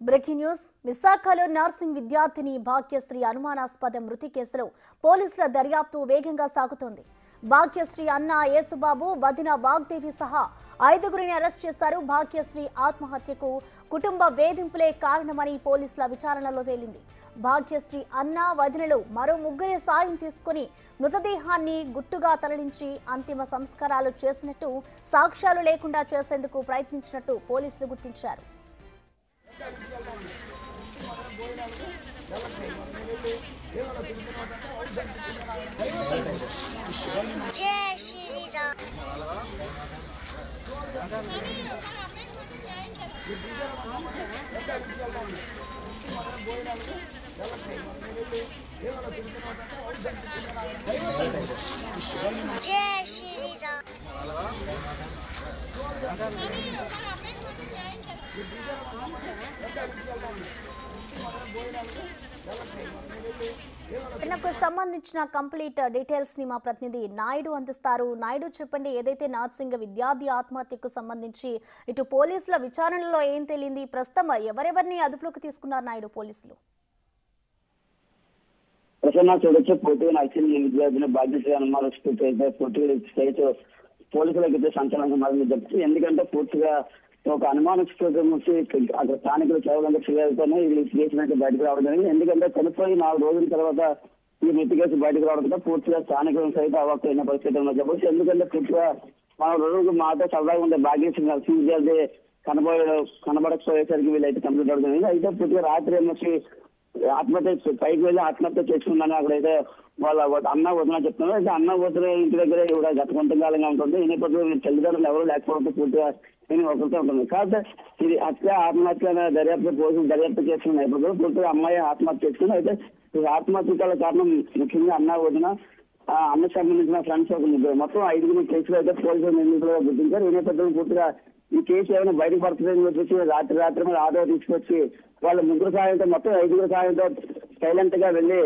Breaking news విశాఖలో nursing విద్యార్థిని భాగ్యశ్రీ అనుమానాస్పద మృతి కేసులో పోలీసుల దర్యాప్తు వేగంగా సాగుతోంది. భాగ్యశ్రీ అన్న యేసుబాబు, వదిన వాగ్దేవి సహా 5గురిని అరెస్ట్ చేశారు. భాగ్యశ్రీ ఆత్మహత్యకు కుటుంబ వేధింపులే కారణమని పోలీసుల విచారణలో తేలింది. భాగ్యశ్రీ అన్న, వదినలు మరో 3 సాయం తీసుకుని మృతదేహాన్ని గుట్టుగా తరలించి అంతిమ సంస్కారాలు చేసినట్టు, సాక్ష్యాలు లేకుండా చేసేందుకు ప్రయత్నించినట్టు పోలీసులు గుర్తించారు. जय श्री राम। जय श्री राम। కు సంబంధించిన కంప్లీట్ డీటెయిల్స్ ని మా ప్రతినిధి నాయుడు అందిస్తారు. నాయుడు, చెప్పండి, ఏదైతే నర్సింగ్ విద్యార్థి ఆత్మహత్యకు సంబంధించి ఇటు పోలీసుల విచారణలో ఏం తేలింది, ప్రస్తుతం ఎవరెవరిని అదుపులోకి తీసుకున్నారు నాయుడు పోలీసులు? ప్రసన్న చూడొచ్చు పూర్తిగా నర్సింగ్ విద్యార్థిని భాగ్యశ్రీ అనుమానం పోలీసులకు అయితే సంచలనం మారింది చెప్తుంది. ఎందుకంటే పూర్తిగా ఒక అనుమానాస్పద వచ్చి అక్కడ స్థానికులు కేవలంగా ఫిర్యాదుతోనే ఈ కేసు అయితే బయటకు రావడం జరిగింది. ఎందుకంటే చనిపోయి 4 రోజుల తర్వాత ఈ మృతి కేసు బయటకు రావడంతో పూర్తిగా స్థానికులను సైతం అవాక్కైన పరిస్థితి ఉందని చెప్పవచ్చు. ఎందుకంటే పూర్తిగా మన రోజులకు మాట సరదాగా ఉండే భాగ్యశ్రీ నర్సింగ్ విద్యార్థి కనబడకపోయేసరికి వీళ్ళైతే కంప్లీట్ అవడం జరిగింది. అయితే పూర్తిగా రాత్రి ఏమొచ్చి ఆత్మహత్య పైకి వెళ్ళి ఆత్మహత్య చేసుకుందని అక్కడైతే వాళ్ళ అన్న వదిన చెప్తున్నారు. అయితే అన్న వదిన ఇంటి దగ్గరే కూడా గత కొంతకాలంగా ఉంటుంది. ఈ నేపథ్యంలో తల్లిదండ్రులు ఎవరు లేకపోవడంతో పూర్తిగా నేను ఒకరితో ఉంటుంది. కాకపోతే ఇది ఆత్మహత్య దర్యాప్తు పోలీసులు దర్యాప్తు చేస్తున్న నేపథ్యంలో పూర్తిగా అమ్మాయి ఆత్మహత్య చేసుకుంది. అయితే ఈ ఆత్మహత్య కారణం ముఖ్యంగా అన్న వదిన అన్నకు సంబంధించిన ఫ్రెండ్స్ ఒక 3 మొత్తం 5 కేసులు అయితే పోలీసులు నిందితులుగా గుర్తించారు. ఈ నేపథ్యంలో పూర్తిగా ఈ కేసు ఏమైనా బయటకు పడుతుందని చెప్పేసి రాత్రి మీద ఆటో తీసుకొచ్చి వాళ్ళ 3 సాయంతో మొత్తం 5 సాయంతో సైలెంట్ గా వెళ్ళి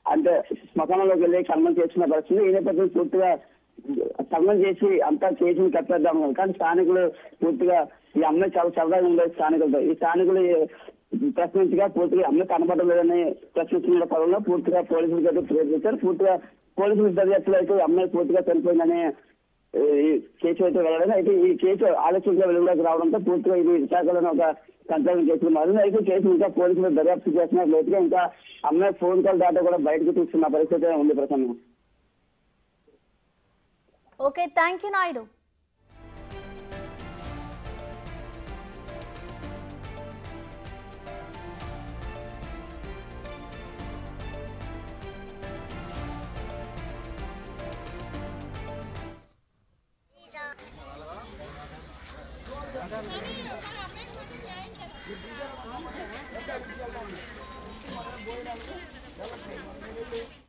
అంటే శ్మశానంలోకి వెళ్ళి కర్మం చేసుకున్న పరిస్థితి. ఈ నేపథ్యంలో పూర్తిగా కర్మం చేసి అంతా కేసుని కప్పేద్దాము. కానీ స్థానికులు పూర్తిగా ఈ అమ్మాయి చాలా సరదాగా ఉండేది స్థానికులతో. ఈ స్థానికులు ప్రశ్నించగా పూర్తిగా అమ్మాయి కనబడలేదని ప్రశ్నించిన పరంలో పూర్తిగా పోలీసులకు అయితే ప్రేరేపించారు. పూర్తిగా పోలీసుల దర్యాప్తులో అయితే అమ్మాయి పూర్తిగా చనిపోయిందని ఈ కేసు అయితే వెళ్ళడం. అయితే ఈ కేసు ఆలస్యంగా వెలుగులోకి రావడంతో పూర్తిగా ఇది విశాఖలోనే ఒక సంచలనం కేసులు మారింది. అయితే కేసు ఇంకా పోలీసులు దర్యాప్తు చేస్తున్నారు. లేదుగా ఇంకా అమ్మాయి ఫోన్ కాల్ డేటా కూడా బయటకు తీస్తున్న పరిస్థితి ఉంది Prasanna. Okay, thank you Naidu. जय